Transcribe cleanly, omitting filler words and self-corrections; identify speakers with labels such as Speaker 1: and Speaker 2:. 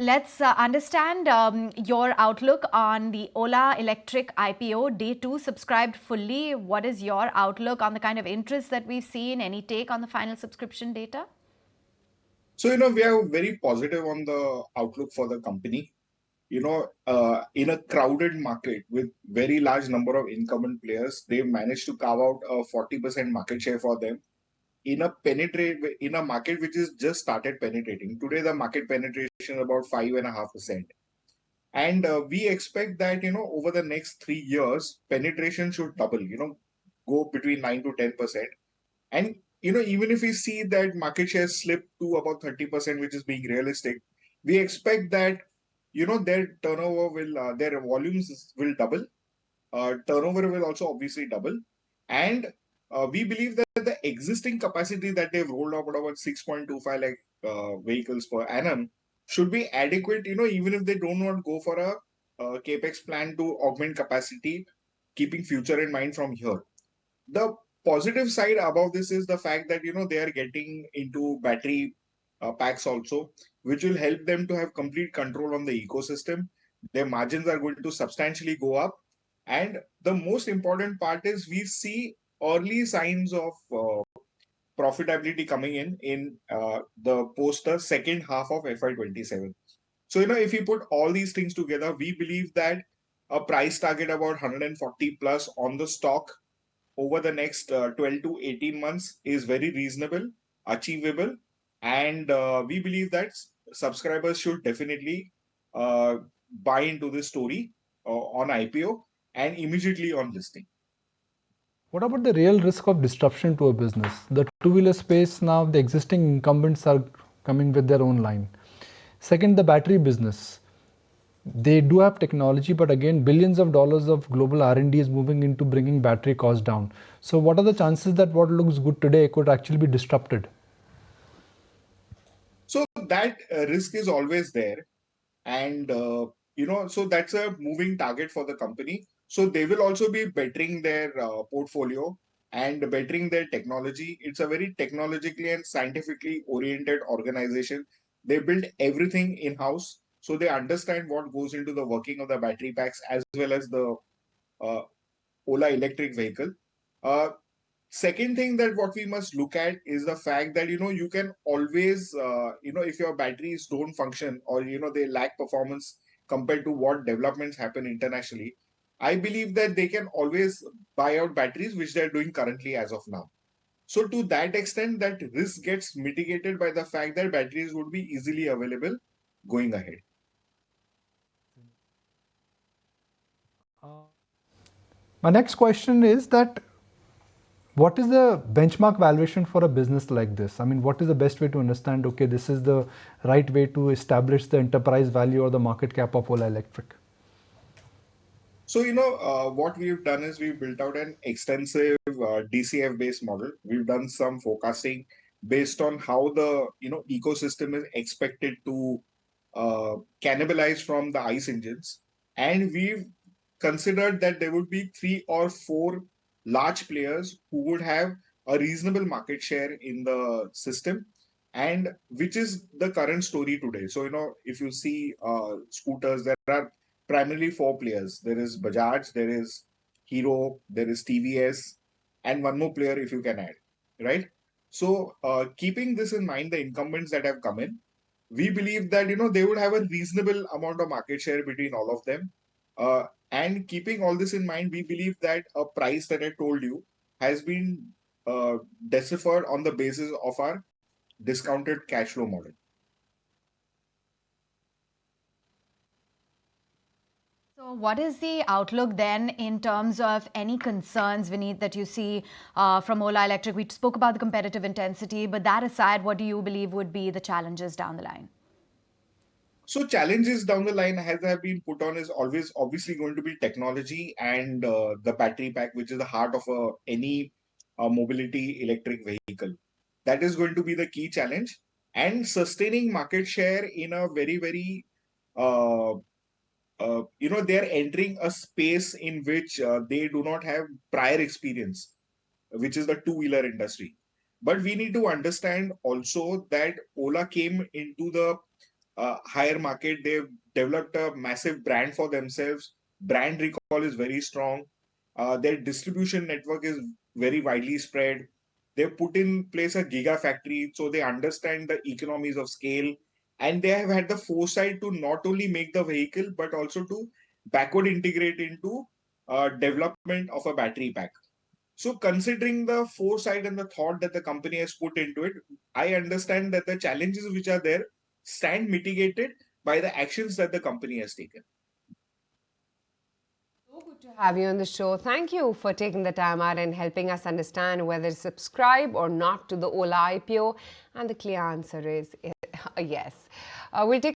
Speaker 1: Let's understand your outlook on the Ola Electric IPO. Day 2 subscribed fully. What is your outlook on the kind of interest that we've seen? Any take on the final subscription data?
Speaker 2: So, we are very positive on the outlook for the company. In a crowded market with very large number of incumbent players, they managed to carve out a 40% market share for them in a market which is just started penetrating. Today, the market penetration is about 5.5%. And we expect that, over the next 3 years, penetration should double, go between 9 to 10%. And even if we see that market share slip to about 30%, which is being realistic, we expect that their turnover will their volumes will double. Turnover will also obviously double, and we believe that the existing capacity that they've rolled out about 6.25 lakh vehicles per annum should be adequate. Even if they don't want to go for a capex plan to augment capacity, keeping future in mind from here. The positive side above this is the fact that they are getting into battery packs also, which will help them to have complete control on the ecosystem. Their margins are going to substantially go up, and the most important part is we see early signs of profitability coming in the post the second half of FY27. So if you put all these things together, we believe that a price target about 140 plus on the stock over the next 12 to 18 months is very reasonable, achievable, and we believe that subscribers should definitely buy into this story on IPO and immediately on listing.
Speaker 3: What about the real risk of disruption to a business? The two-wheeler space now, the existing incumbents are coming with their own line. Second, the battery business. They do have technology, but again, billions of dollars of global R&D is moving into bringing battery costs down. So what are the chances that what looks good today could actually be disrupted?
Speaker 2: So that risk is always there. And, so that's a moving target for the company. So they will also be bettering their portfolio and bettering their technology. It's a very technologically and scientifically oriented organization. They build everything in-house. So they understand what goes into the working of the battery packs as well as the uh, Ola electric vehicle. Uh, Second thing that what we must look at is the fact that you can always if your batteries don't function or they lack performance compared to what developments happen internationally, I believe that they can always buy out batteries, which they're doing currently as of now. So to that extent, that risk gets mitigated by the fact that batteries would be easily available going ahead.
Speaker 3: My next question is that what is the benchmark valuation for a business like this? I mean, what is the best way to understand, okay, this is the right way to establish the enterprise value or the market cap of Ola Electric?
Speaker 2: So, what we've done is we've built out an extensive DCF based model. We've done some forecasting based on how the, ecosystem is expected to cannibalize from the ICE engines. And we've considered that there would be 3 or 4 large players who would have a reasonable market share in the system, and which is the current story today. So, if you see scooters, there are primarily 4 players. There is Bajaj, there is Hero, there is TVS, and one more player if you can add, right? So, keeping this in mind, the incumbents that have come in, we believe that they would have a reasonable amount of market share between all of them. And keeping all this in mind, we believe that a price that I told you has been deciphered on the basis of our discounted cash flow model.
Speaker 1: So, what is the outlook then in terms of any concerns, Vineet, that you see from Ola Electric? We spoke about the competitive intensity, but that aside, what do you believe would be the challenges down the line?
Speaker 2: So challenges down the line as have been put on is always obviously going to be technology and the battery pack, which is the heart of any mobility electric vehicle. That is going to be the key challenge, and sustaining market share in a very, very uh, they are entering a space in which they do not have prior experience, which is the two-wheeler industry. But we need to understand also that Ola came into the higher market. They've developed a massive brand for themselves. Brand recall is very strong. Their distribution network is very widely spread. They've put in place a gigafactory, so they understand the economies of scale, and they have had the foresight to not only make the vehicle but also to backward integrate into development of a battery pack. So, considering the foresight and the thought that the company has put into it, I understand that the challenges which are there stand mitigated by the actions that the company has taken.
Speaker 4: So good to have you on the show. Thank you for taking the time out and helping us understand whether to subscribe or not to the Ola IPO. And the clear answer is yes. We'll take